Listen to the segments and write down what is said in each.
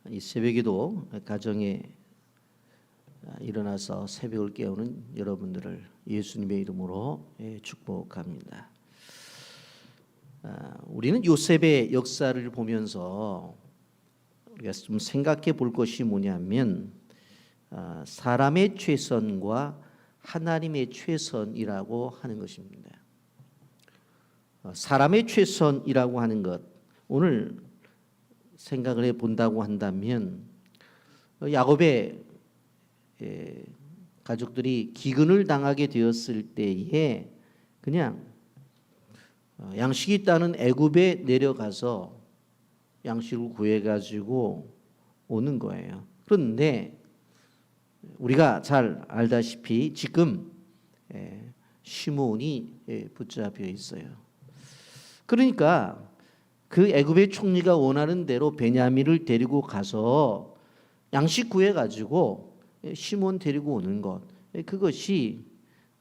이 새벽에도 가정에 일어나서 새벽을 깨우는 여러분들을 예수님의 이름으로 축복합니다. 우리는 요셉의 역사를 보면서 우리가 좀 생각해 볼 것이 뭐냐면 사람의 최선과 하나님의 최선이라고 하는 것입니다. 사람의 최선이라고 하는 것, 오늘 생각을 해본다고 한다면 야곱의 가족들이 기근을 당하게 되었을 때에 그냥 양식이 있다는 애굽에 내려가서 양식을 구해가지고 오는 거예요. 그런데 우리가 잘 알다시피 지금 시므온이 붙잡혀 있어요. 그러니까 그 애굽의 총리가 원하는 대로 베냐민을 데리고 가서 양식 구해가지고 시므온 데리고 오는 것, 그것이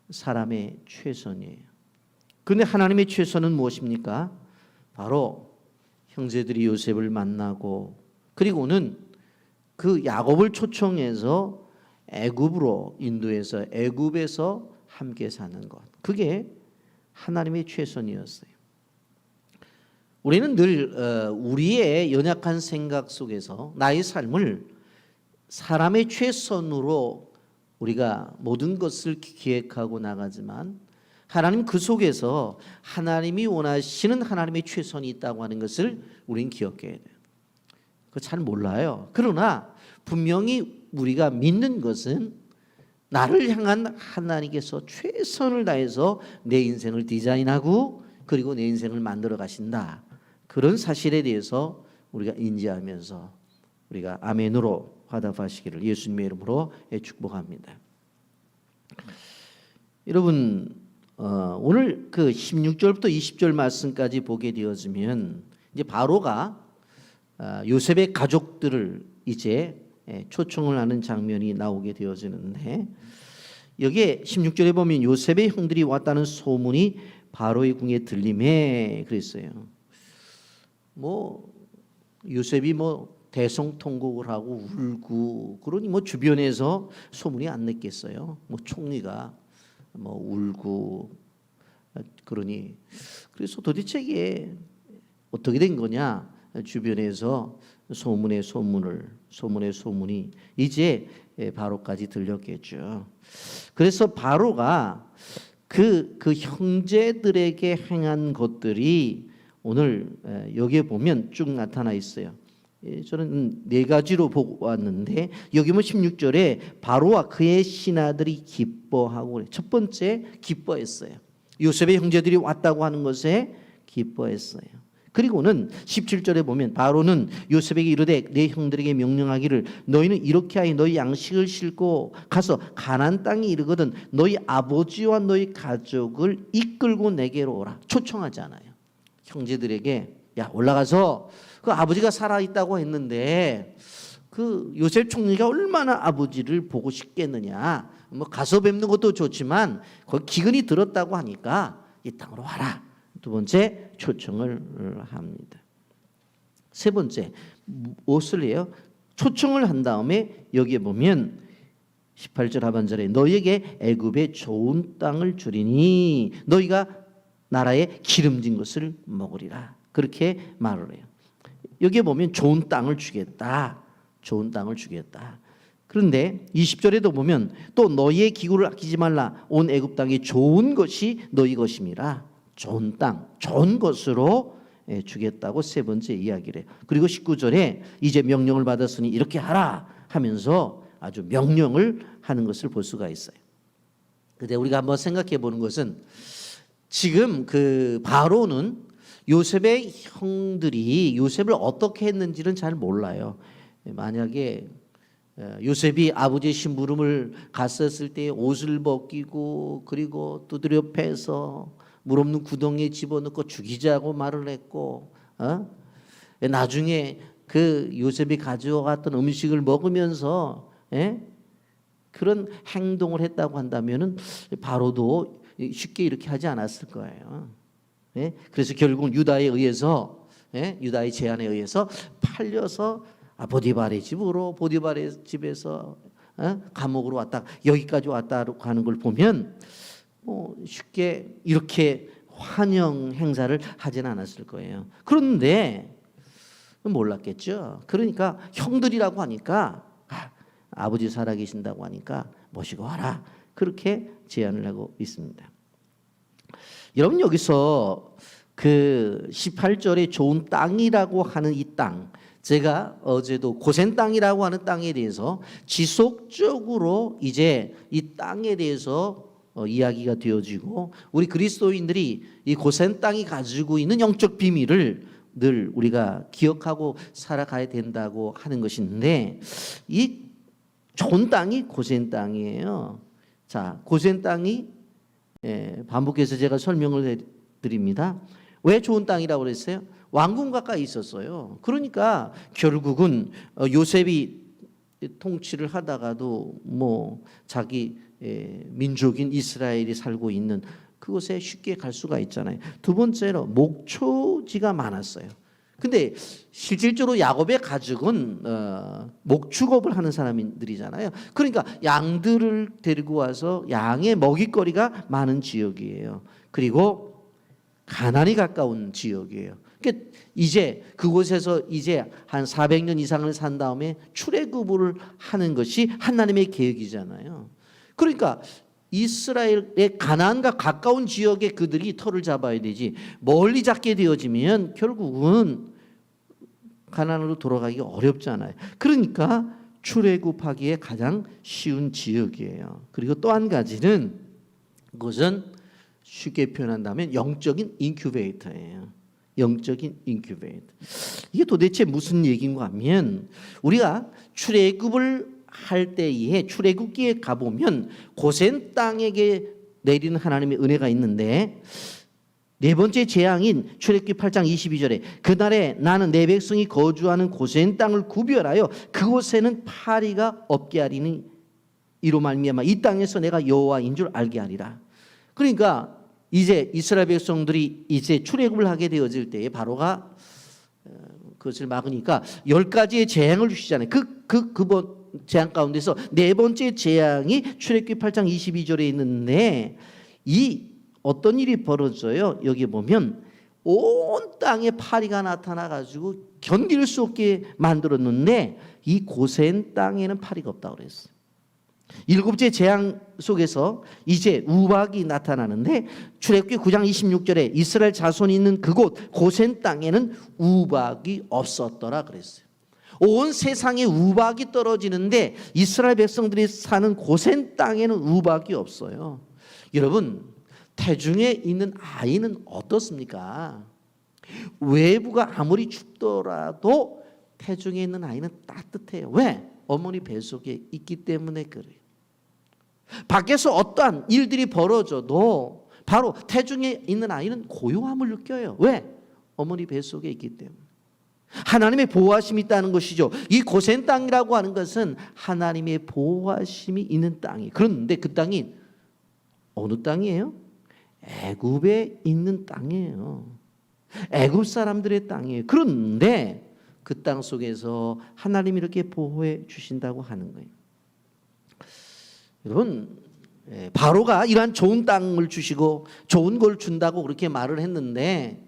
사람의 최선이에요. 그런데 하나님의 최선은 무엇입니까? 바로 형제들이 요셉을 만나고 그리고는 그 야곱을 초청해서 애굽으로 인도해서 애굽에서 함께 사는 것, 그게 하나님의 최선이었어요. 우리는 늘 우리의 연약한 생각 속에서 나의 삶을 사람의 최선으로 우리가 모든 것을 기획하고 나가지만 하나님 그 속에서 하나님이 원하시는 하나님의 최선이 있다고 하는 것을 우리는 기억해야 돼요. 그거 잘 몰라요. 그러나 분명히 우리가 믿는 것은 나를 향한 하나님께서 최선을 다해서 내 인생을 디자인하고 그리고 내 인생을 만들어 가신다. 그런 사실에 대해서 우리가 인지하면서 우리가 아멘으로 화답하시기를 예수님의 이름으로 축복합니다. 여러분, 오늘 그 16절부터 20절 말씀까지 보게 되어지면 이제 바로가 요셉의 가족들을 이제 초청을 하는 장면이 나오게 되어지는데, 여기에 16절에 보면 요셉의 형들이 왔다는 소문이 바로의 궁에 들림에 그랬어요. 요셉이 대성통곡을 하고 울고 그러니 주변에서 소문이 안 냈겠어요. 총리가 울고 그러니, 그래서 도대체 이게 어떻게 된 거냐, 주변에서 소문의 소문이 이제 바로까지 들렸겠죠. 그래서 바로가 그 형제들에게 행한 것들이 오늘 여기에 보면 쭉 나타나 있어요. 저는 네 가지로 보고 왔는데 여기 보면 16절에 바로와 그의 신하들이 기뻐하고 그래요. 첫 번째, 기뻐했어요. 요셉의 형제들이 왔다고 하는 것에 기뻐했어요. 그리고는 17절에 보면 바로는 요셉에게 이르되 내 형들에게 명령하기를 너희는 이렇게 하여 너희 양식을 싣고 가서 가나안 땅에 이르거든 너희 아버지와 너희 가족을 이끌고 내게로 오라. 초청하지 않아요. 형제들에게 야, 올라가서 그 아버지가 살아있다고 했는데 그 요셉 총리가 얼마나 아버지를 보고 싶겠느냐, 가서 뵙는 것도 좋지만 거기 기근이 들었다고 하니까 이 땅으로 와라. 두 번째, 초청을 합니다. 세 번째, 무엇을 해요? 초청을 한 다음에 여기에 보면 18절 하반절에 너희에게 애굽의 좋은 땅을 주리니 너희가 나라에 기름진 것을 먹으리라. 그렇게 말을 해요. 여기에 보면 좋은 땅을 주겠다. 좋은 땅을 주겠다. 그런데 20절에도 보면 또 너희의 기구를 아끼지 말라. 온 애굽 땅이 좋은 것이 너희 것임이라. 좋은 땅, 좋은 것으로 주겠다고 세 번째 이야기를 해요. 그리고 19절에 이제 명령을 받았으니 이렇게 하라 하면서 아주 명령을 하는 것을 볼 수가 있어요. 근데 우리가 한번 생각해 보는 것은 지금 그 바로는 요셉의 형들이 요셉을 어떻게 했는지는 잘 몰라요. 만약에 요셉이 아버지의 심부름을 갔었을 때 옷을 벗기고 그리고 두드려 패서 물 없는 구덩이에 집어넣고 죽이자고 말을 했고, 나중에 그 요셉이 가져왔던 음식을 먹으면서 그런 행동을 했다고 한다면은 바로도 쉽게 이렇게 하지 않았을 거예요. 그래서 결국은 유다에 의해서 유다의 제안에 의해서 팔려서 보디발의 집으로, 보디발의 집에서 감옥으로 왔다 여기까지 왔다 하는 걸 보면 쉽게 이렇게 환영 행사를 하진 않았을 거예요. 그런데 몰랐겠죠. 그러니까 형들이라고 하니까 아버지 살아계신다고 하니까 모시고 와라, 그렇게 제안을 하고 있습니다. 여러분, 여기서 그 18절에 좋은 땅이라고 하는 이 땅, 제가 어제도 고센 땅이라고 하는 땅에 대해서 지속적으로 이제 이 땅에 대해서 이야기가 되어지고, 우리 그리스도인들이 이 고센 땅이 가지고 있는 영적 비밀을 늘 우리가 기억하고 살아가야 된다고 하는 것인데, 이 좋은 땅이 고센 땅이에요. 자, 고센 땅이 반복해서 제가 설명을 드립니다. 왜 좋은 땅이라고 그랬어요? 왕궁 가까이 있었어요. 그러니까 결국은 요셉이 통치를 하다가도 자기 민족인 이스라엘이 살고 있는 그곳에 쉽게 갈 수가 있잖아요. 두 번째로 목초지가 많았어요. 근데 실질적으로 야곱의 가족은 목축업을 하는 사람들이잖아요. 그러니까 양들을 데리고 와서 양의 먹이거리가 많은 지역이에요. 그리고 가난이 가까운 지역이에요. 그러니까 이제 그곳에서 이제 한 400년 이상을 산 다음에 출애굽을 하는 것이 하나님의 계획이잖아요. 그러니까 이스라엘의 가나안과 가까운 지역에 그들이 터를 잡아야 되지, 멀리 잡게 되어지면 결국은 가나안으로 돌아가기가 어렵잖아요. 그러니까 출애굽하기에 가장 쉬운 지역이에요. 그리고 또 한 가지는, 그것은 쉽게 표현한다면 영적인 인큐베이터예요. 영적인 인큐베이터. 이게 도대체 무슨 얘기인가 하면, 우리가 출애굽을 할 때에 출애굽기에 가보면 고센 땅에게 내리는 하나님의 은혜가 있는데, 네 번째 재앙인 출애굽기 8장 22절에 그날에 나는 내 백성이 거주하는 고센 땅을 구별하여 그곳에는 파리가 없게 하리니 이로 말미암아 이 땅에서 내가 여호와인 줄 알게 하리라. 그러니까 이제 이스라엘 백성들이 이제 출애굽을 하게 되어질 때에 바로가 그것을 막으니까 10가지의 재앙을 주시잖아요. 그 재앙 가운데서 네 번째 재앙이 출애굽기 8장 22절에 있는데, 이 어떤 일이 벌어져요? 여기 보면 온 땅에 파리가 나타나 가지고 견딜 수 없게 만들었는데, 이 고센 땅에는 파리가 없다고 그랬어요. 7째 재앙 속에서 이제 우박이 나타나는데, 출애굽기 9장 26절에 이스라엘 자손이 있는 그곳 고센 땅에는 우박이 없었더라 그랬어요. 온 세상에 우박이 떨어지는데 이스라엘 백성들이 사는 고센 땅에는 우박이 없어요. 여러분, 태중에 있는 아이는 어떻습니까? 외부가 아무리 춥더라도 태중에 있는 아이는 따뜻해요. 왜? 어머니 뱃속에 있기 때문에 그래요. 밖에서 어떠한 일들이 벌어져도 바로 태중에 있는 아이는 고요함을 느껴요. 왜? 어머니 뱃속에 있기 때문에. 하나님의 보호하심이 있다는 것이죠. 이 고센 땅이라고 하는 것은 하나님의 보호하심이 있는 땅이. 그런데 그 땅이 어느 땅이에요? 애굽에 있는 땅이에요. 애굽 사람들의 땅이에요. 그런데 그 땅 속에서 하나님이 이렇게 보호해 주신다고 하는 거예요. 여러분, 바로가 이러한 좋은 땅을 주시고 좋은 걸 준다고 그렇게 말을 했는데,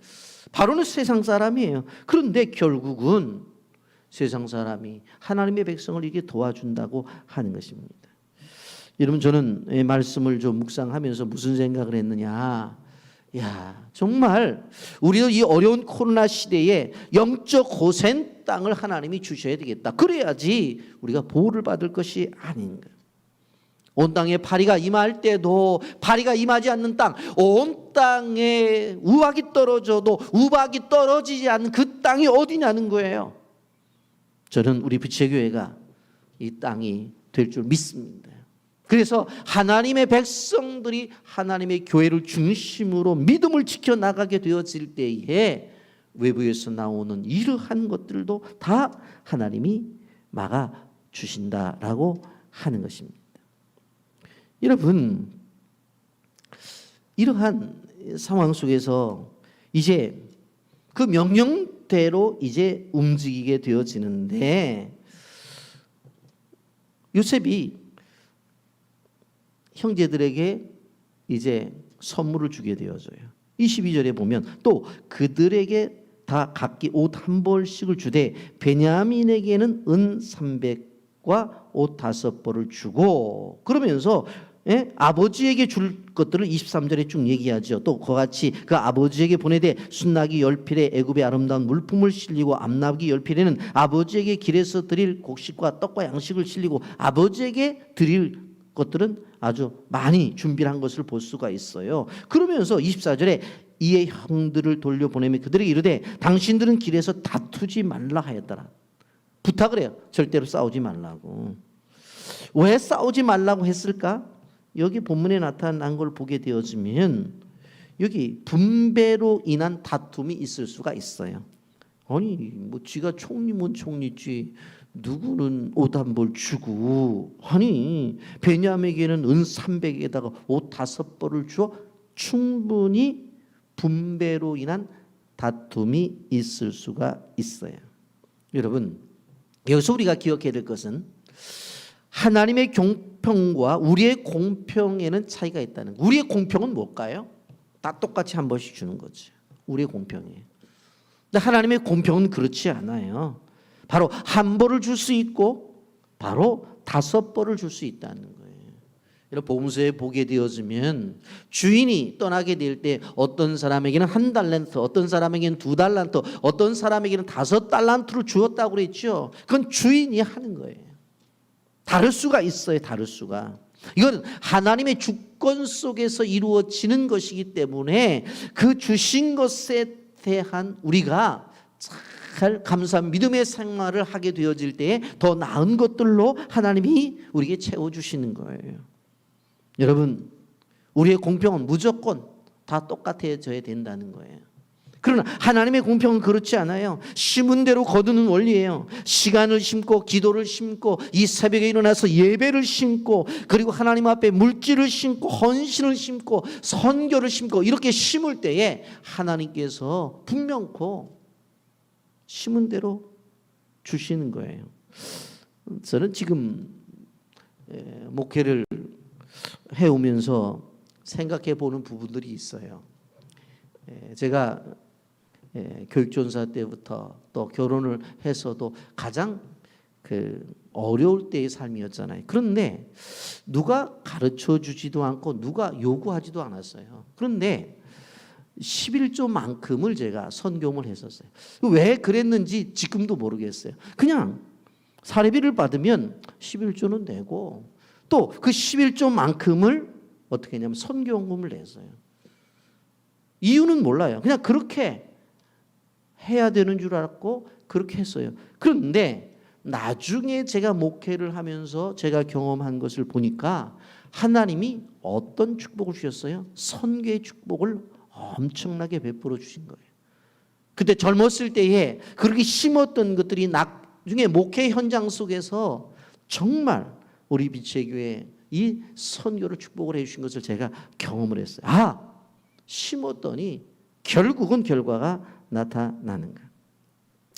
바로는 세상 사람이에요. 그런데 결국은 세상 사람이 하나님의 백성을 이게 도와준다고 하는 것입니다. 여러분, 저는 말씀을 좀 묵상하면서 무슨 생각을 했느냐, 정말 우리도 이 어려운 코로나 시대에 영적 고센 땅을 하나님이 주셔야 되겠다. 그래야지 우리가 보호를 받을 것이 아닌가. 온 땅에 파리가 임할 때도 파리가 임하지 않는 땅, 온 땅에 우박이 떨어져도 우박이 떨어지지 않는 그 땅이 어디냐는 거예요. 저는 우리 부채교회가 이 땅이 될 줄 믿습니다. 그래서 하나님의 백성들이 하나님의 교회를 중심으로 믿음을 지켜나가게 되어질 때에 외부에서 나오는 이러한 것들도 다 하나님이 막아주신다라고 하는 것입니다. 여러분, 이러한 상황 속에서 이제 그 명령 뜻대로 이제 움직이게 되어지는데 요셉이 형제들에게 이제 선물을 주게 되어져요. 22절에 보면 또 그들에게 다 각기 옷 한 벌씩을 주되 베냐민에게는 은 300과 옷 5벌을 주고 그러면서 아버지에게 줄 것들을 23절에 쭉 얘기하죠. 또 그같이 그 아버지에게 보내되 순나기 10필에 애굽의 아름다운 물품을 실리고 암나기 10필에는 아버지에게 길에서 드릴 곡식과 떡과 양식을 실리고 아버지에게 드릴 것들은 아주 많이 준비한 것을 볼 수가 있어요. 그러면서 24절에 이에 형들을 돌려보내며 그들에게 이르되 당신들은 길에서 다투지 말라 하였더라. 부탁을 해요. 절대로 싸우지 말라고. 왜 싸우지 말라고 했을까? 여기 본문에 나타난 걸 보게 되어지면 여기 분배로 인한 다툼이 있을 수가 있어요. 아니 뭐 지가 총리면 총리지 누구는 옷 한 벌 주고 아니 베냐민에게는 은 300에다가 옷 5벌을 주어 충분히 분배로 인한 다툼이 있을 수가 있어요. 여러분 여기서 우리가 기억해야 될 것은 하나님의 공평과 우리의 공평에는 차이가 있다는 거예요. 우리의 공평은 뭘까요? 다 똑같이 한 번씩 주는 거지. 우리의 공평이에요. 근데 하나님의 공평은 그렇지 않아요. 바로 한 벌을 줄 수 있고 바로 5벌을 줄 수 있다는 거예요. 여러분 복음서에 보게 되어지면 주인이 떠나게 될 때 어떤 사람에게는 1달란트, 어떤 사람에게는 2달란트, 어떤 사람에게는 5달란트를 주었다고 그랬죠. 그건 주인이 하는 거예요. 다를 수가 있어요. 다를 수가. 이건 하나님의 주권 속에서 이루어지는 것이기 때문에 그 주신 것에 대한 우리가 잘 감사한 믿음의 생활을 하게 되어질 때에 더 나은 것들로 하나님이 우리에게 채워주시는 거예요. 여러분 우리의 공평은 무조건 다 똑같아져야 된다는 거예요. 그러나 하나님의 공평은 그렇지 않아요. 심은 대로 거두는 원리예요. 시간을 심고 기도를 심고 이 새벽에 일어나서 예배를 심고 그리고 하나님 앞에 물질을 심고 헌신을 심고 선교를 심고 이렇게 심을 때에 하나님께서 분명코 심은 대로 주시는 거예요. 저는 지금 목회를 해오면서 생각해 보는 부분들이 있어요. 제가 교육전사 때부터 또 결혼을 해서도 가장 어려울 때의 삶이었잖아요. 그런데 누가 가르쳐 주지도 않고 누가 요구하지도 않았어요. 그런데 11조만큼을 제가 선교를 했었어요. 왜 그랬는지 지금도 모르겠어요. 그냥 사례비를 받으면 11조는 내고 또 그 11조만큼을 어떻게 했냐면 선교원금을 냈어요. 이유는 몰라요. 그냥 그렇게 해야 되는 줄 알았고 그렇게 했어요. 그런데 나중에 제가 목회를 하면서 제가 경험한 것을 보니까 하나님이 어떤 축복을 주셨어요? 선교의 축복을 엄청나게 베풀어 주신 거예요. 그때 젊었을 때에 그렇게 심었던 것들이 나중에 목회 현장 속에서 정말 우리 빛의 교회 이 선교를 축복을 해주신 것을 제가 경험을 했어요. 심었더니 결국은 결과가 나타나는 거예요.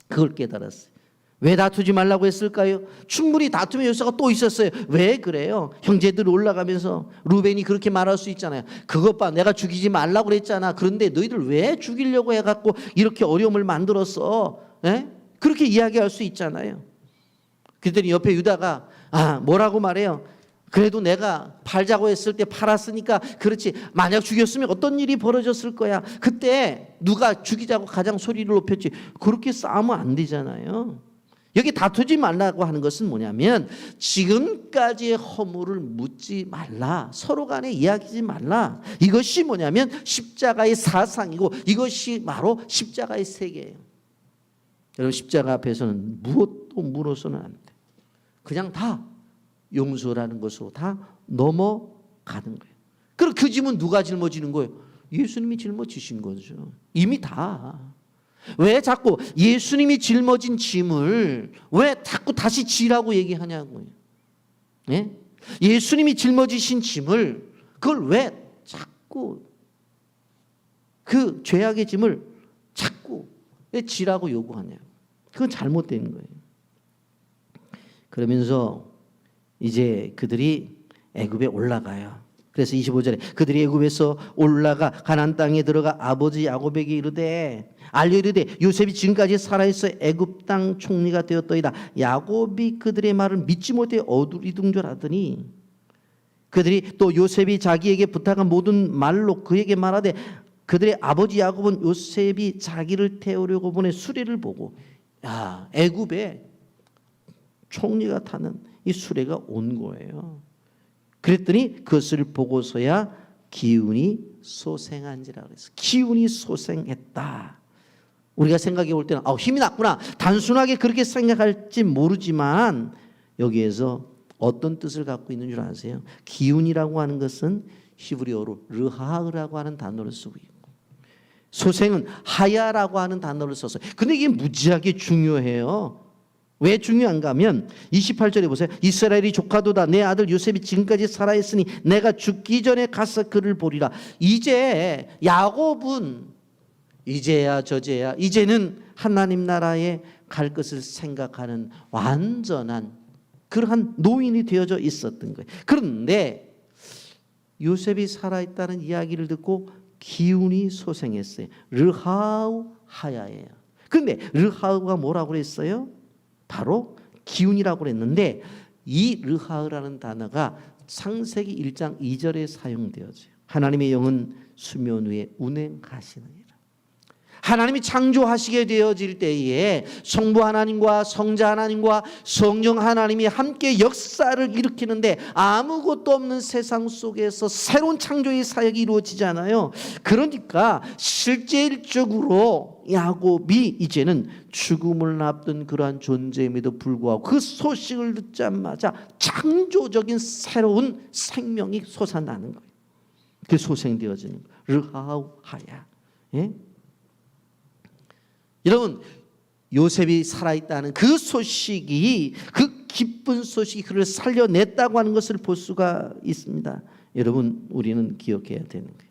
그걸 깨달았어요. 왜 다투지 말라고 했을까요? 충분히 다툼의 요소가 또 있었어요. 왜 그래요? 형제들 올라가면서 루벤이 그렇게 말할 수 있잖아요. 그것 봐, 내가 죽이지 말라고 그랬잖아. 그런데 너희들 왜 죽이려고 해갖고 이렇게 어려움을 만들었어? 그렇게 이야기할 수 있잖아요. 그랬더니 옆에 유다가 뭐라고 말해요? 그래도 내가 팔자고 했을 때 팔았으니까 그렇지. 만약 죽였으면 어떤 일이 벌어졌을 거야. 그때 누가 죽이자고 가장 소리를 높였지. 그렇게 싸우면 안 되잖아요. 여기 다투지 말라고 하는 것은 뭐냐면 지금까지의 허물을 묻지 말라. 서로 간에 이야기하지 말라. 이것이 뭐냐면 십자가의 사상이고 이것이 바로 십자가의 세계예요. 여러분 십자가 앞에서는 무엇도 물어서는 안 돼. 그냥 다 용서라는 것으로 다 넘어가는 거예요. 그럼 그 짐은 누가 짊어지는 거예요? 예수님이 짊어지신 거죠. 이미 다. 왜 자꾸 예수님이 짊어진 짐을 왜 자꾸 다시 지라고 얘기하냐고요. 예수님이 짊어지신 짐을 그걸 왜 자꾸 그 죄악의 짐을 자꾸 왜 지라고 요구하냐? 그건 잘못된 거예요. 그러면서 이제 그들이 애굽에 올라가요. 그래서 25절에 그들이 애굽에서 올라가 가나안 땅에 들어가 아버지 야곱에게 이르되 알려 이르되 요셉이 지금까지 살아있어 애굽 땅 총리가 되었더이다. 야곱이 그들의 말을 믿지 못해 어두리둥절하더니 그들이 또 요셉이 자기에게 부탁한 모든 말로 그에게 말하되 그들의 아버지 야곱은 요셉이 자기를 태우려고 보낸 수레를 보고 애굽에 총리가 타는 이 수레가 온 거예요. 그랬더니 그것을 보고서야 기운이 소생한지라 그랬어. 기운이 소생했다. 우리가 생각해 볼 때는 힘이 났구나. 단순하게 그렇게 생각할지 모르지만 여기에서 어떤 뜻을 갖고 있는 줄 아세요? 기운이라고 하는 것은 히브리어로 르하으라고 하는 단어를 쓰고 있고 소생은 하야라고 하는 단어를 썼어요. 근데 이게 무지하게 중요해요. 왜 중요한가 하면 28절에 보세요. 이스라엘이 조카도다. 내 아들 요셉이 지금까지 살아있으니 내가 죽기 전에 가서 그를 보리라. 이제 야곱은 이제야 저제야 이제는 하나님 나라에 갈 것을 생각하는 완전한 그러한 노인이 되어져 있었던 거예요. 그런데 요셉이 살아있다는 이야기를 듣고 기운이 소생했어요. 르하우 하야예요. 그런데 르하우가 뭐라고 그랬어요? 바로 기운이라고 그랬는데 이 르하으라는 단어가 창세기 1장 2절에 사용되어져요. 하나님의 영은 수면 위에 운행하시느니라. 하나님이 창조하시게 되어질 때에 성부 하나님과 성자 하나님과 성령 하나님이 함께 역사를 일으키는데 아무것도 없는 세상 속에서 새로운 창조의 사역이 이루어지잖아요. 그러니까 실질적으로 야곱이 이제는 죽음을 앞둔 그러한 존재임에도 불구하고 그 소식을 듣자마자 창조적인 새로운 생명이 솟아나는 거예요. 그 소생되어지는 거예요. 르하우하야. 예? 여러분 요셉이 살아있다는 그 소식이 그 기쁜 소식이 그를 살려냈다고 하는 것을 볼 수가 있습니다. 여러분 우리는 기억해야 되는 거예요.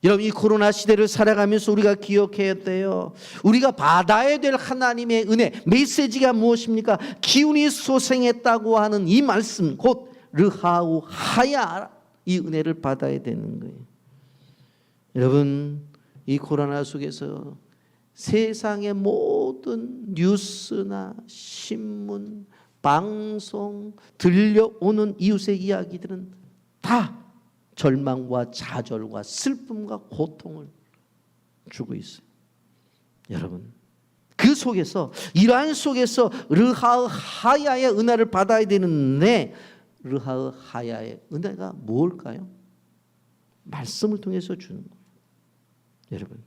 여러분 이 코로나 시대를 살아가면서 우리가 기억해야 돼요. 우리가 받아야 될 하나님의 은혜 메시지가 무엇입니까? 기운이 소생했다고 하는 이 말씀 곧 르하우 하야 이 은혜를 받아야 되는 거예요. 여러분 이 코로나 속에서 세상의 모든 뉴스나 신문, 방송, 들려오는 이웃의 이야기들은 다 절망과 좌절과 슬픔과 고통을 주고 있어요. 여러분 그 속에서 이러한 속에서 르하하야의 은혜를 받아야 되는데 르하하야의 은혜가 뭘까요? 말씀을 통해서 주는 거예요. 여러분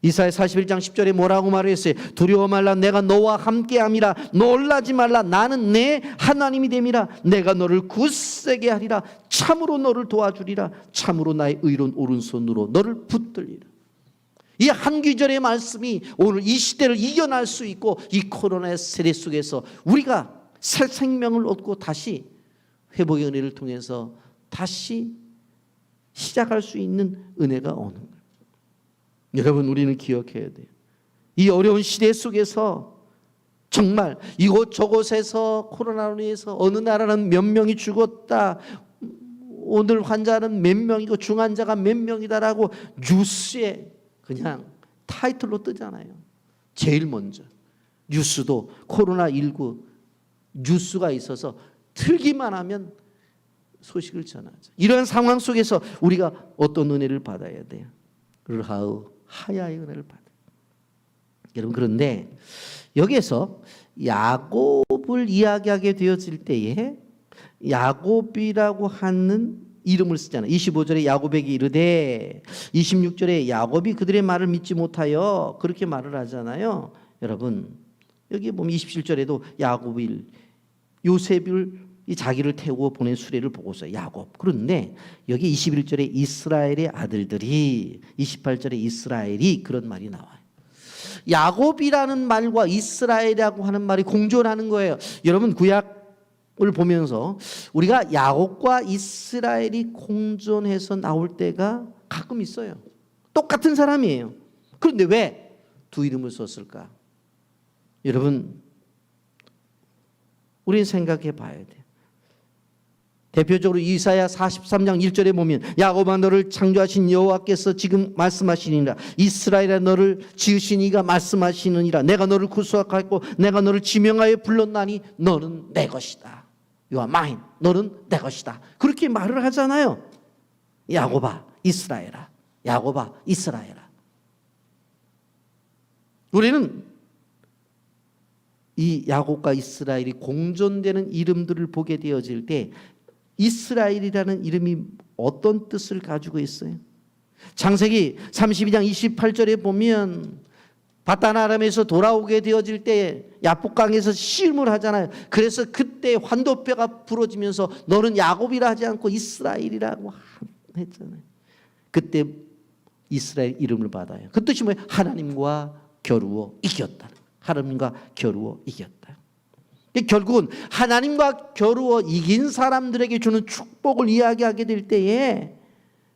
이사야 41장 10절에 뭐라고 말했어요? 두려워 말라 내가 너와 함께함이라 놀라지 말라 나는 내 하나님이 됨이라 내가 너를 굳세게 하리라 참으로 너를 도와주리라 참으로 나의 의로운 오른손으로 너를 붙들리라. 이 한 구절의 말씀이 오늘 이 시대를 이겨낼 수 있고 이 코로나의 세대 속에서 우리가 새 생명을 얻고 다시 회복의 은혜를 통해서 다시 시작할 수 있는 은혜가 오는 거예요. 여러분 우리는 기억해야 돼요. 이 어려운 시대 속에서 정말 이곳저곳에서 코로나로 인해서 어느 나라는 몇 명이 죽었다. 오늘 환자는 몇 명이고 중환자가 몇 명이다라고 뉴스에 그냥 타이틀로 뜨잖아요. 제일 먼저 뉴스도 코로나19 뉴스가 있어서 틀기만 하면 소식을 전하죠. 이런 상황 속에서 우리가 어떤 은혜를 받아야 돼요? 르하우 하야의 은혜를 받아요. 여러분 그런데 여기에서 야곱을 이야기하게 되어질 때에 야곱이라고 하는 이름을 쓰잖아요. 25절에 야곱에게 이르되 26절에 야곱이 그들의 말을 믿지 못하여 그렇게 말을 하잖아요. 여러분 여기 보면 27절에도 야곱이 요셉을 자기를 태우고 보낸 수레를 보고서 야곱. 그런데 여기 21절에 이스라엘의 아들들이 28절에 이스라엘이 그런 말이 나와요. 야곱이라는 말과 이스라엘이라고 하는 말이 공존하는 거예요. 여러분 구약을 보면서 우리가 야곱과 이스라엘이 공존해서 나올 때가 가끔 있어요. 똑같은 사람이에요. 그런데 왜? 두 이름을 썼을까? 여러분, 우리는 생각해 봐야 돼요. 대표적으로 이사야 43장 1절에 보면 야곱아 너를 창조하신 여호와께서 지금 말씀하시니라. 이스라엘아 너를 지으신 이가 말씀하시느니라. 내가 너를 구속하였고 내가 너를 지명하여 불렀나니 너는 내 것이다. You are mine. 너는 내 것이다. 그렇게 말을 하잖아요. 야곱아 이스라엘아. 야곱아 이스라엘아. 우리는 이 야곱과 이스라엘이 공존되는 이름들을 보게 되어질 때 이스라엘이라는 이름이 어떤 뜻을 가지고 있어요? 창세기 32장 28절에 보면 바단 아람에서 돌아오게 되어질 때 야복강에서 시름을 하잖아요. 그래서 그때 환도뼈가 부러지면서 너는 야곱이라 하지 않고 이스라엘이라고 했잖아요. 그때 이스라엘 이름을 받아요. 그 뜻이 뭐예요? 하나님과 겨루어 이겼다. 하나님과 겨루어 이겼다. 결국은 하나님과 겨루어 이긴 사람들에게 주는 축복을 이야기하게 될 때에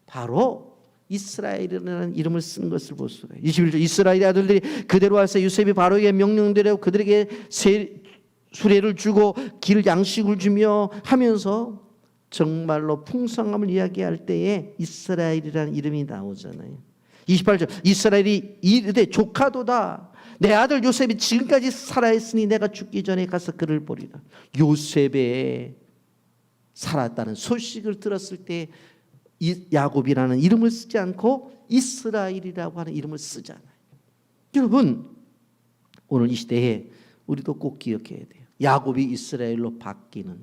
바로 이스라엘이라는 이름을 쓴 것을 볼 수가 있어요. 21절 이스라엘의 아들들이 그대로 와서 요셉이 바로에게 명령대로 그들에게 수레를 주고 길 양식을 주며 하면서 정말로 풍성함을 이야기할 때에 이스라엘이라는 이름이 나오잖아요. 28절 이스라엘이 이르되 조카도다. 내 아들 요셉이 지금까지 살아있으니 내가 죽기 전에 가서 그를 보리라. 요셉의 살았다는 소식을 들었을 때 야곱이라는 이름을 쓰지 않고 이스라엘이라고 하는 이름을 쓰잖아요. 여러분 오늘 이 시대에 우리도 꼭 기억해야 돼요. 야곱이 이스라엘로 바뀌는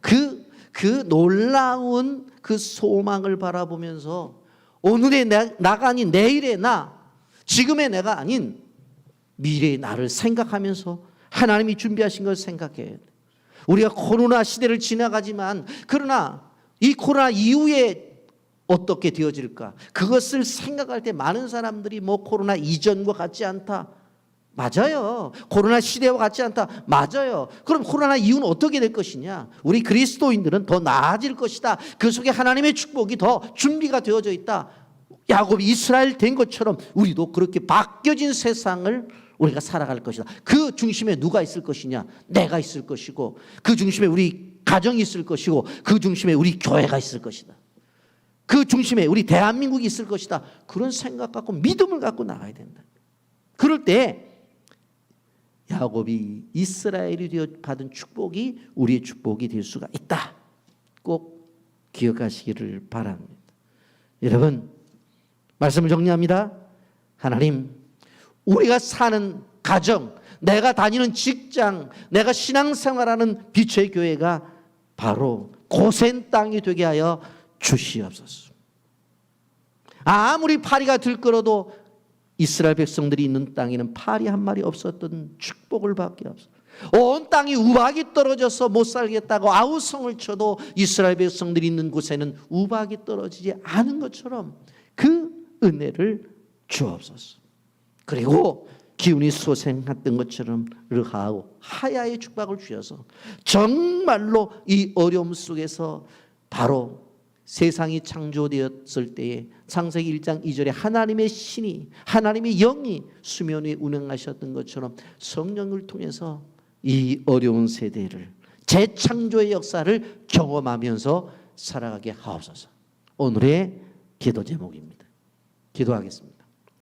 그 놀라운 그 소망을 바라보면서 오늘의 나가 아닌 내일의 나, 지금의 내가 아닌 미래의 나를 생각하면서 하나님이 준비하신 걸 생각해야 돼. 우리가 코로나 시대를 지나가지만 그러나 이 코로나 이후에 어떻게 되어질까? 그것을 생각할 때 많은 사람들이 뭐 코로나 이전과 같지 않다. 맞아요. 코로나 시대와 같지 않다. 맞아요. 그럼 코로나 이후는 어떻게 될 것이냐? 우리 그리스도인들은 더 나아질 것이다. 그 속에 하나님의 축복이 더 준비가 되어져 있다. 야곱이 이스라엘 된 것처럼 우리도 그렇게 바뀌어진 세상을 우리가 살아갈 것이다. 그 중심에 누가 있을 것이냐? 내가 있을 것이고 그 중심에 우리 가정이 있을 것이고 그 중심에 우리 교회가 있을 것이다. 그 중심에 우리 대한민국이 있을 것이다. 그런 생각 갖고 믿음을 갖고 나가야 된다. 그럴 때 야곱이 이스라엘이 되어 받은 축복이 우리의 축복이 될 수가 있다. 꼭 기억하시기를 바랍니다. 여러분 말씀을 정리합니다. 하나님 우리가 사는 가정, 내가 다니는 직장, 내가 신앙생활하는 빛의 교회가 바로 고센 땅이 되게 하여 주시옵소서. 아무리 파리가 들끓어도 이스라엘 백성들이 있는 땅에는 파리 한 마리 없었던 축복을 받게 하옵소서. 온 땅이 우박이 떨어져서 못 살겠다고 아우성을 쳐도 이스라엘 백성들이 있는 곳에는 우박이 떨어지지 않은 것처럼 그 은혜를 주옵소서. 그리고 기운이 솟행했던 것처럼 르하고 하야의 축복을 주셔서 정말로 이 어려움 속에서 바로 세상이 창조되었을 때에 창세기 1장 2절에 하나님의 신이 하나님의 영이 수면 위에 운행하셨던 것처럼 성령을 통해서 이 어려운 세대를 재창조의 역사를 경험하면서 살아가게 하옵소서. 오늘의 기도 제목입니다. 기도하겠습니다.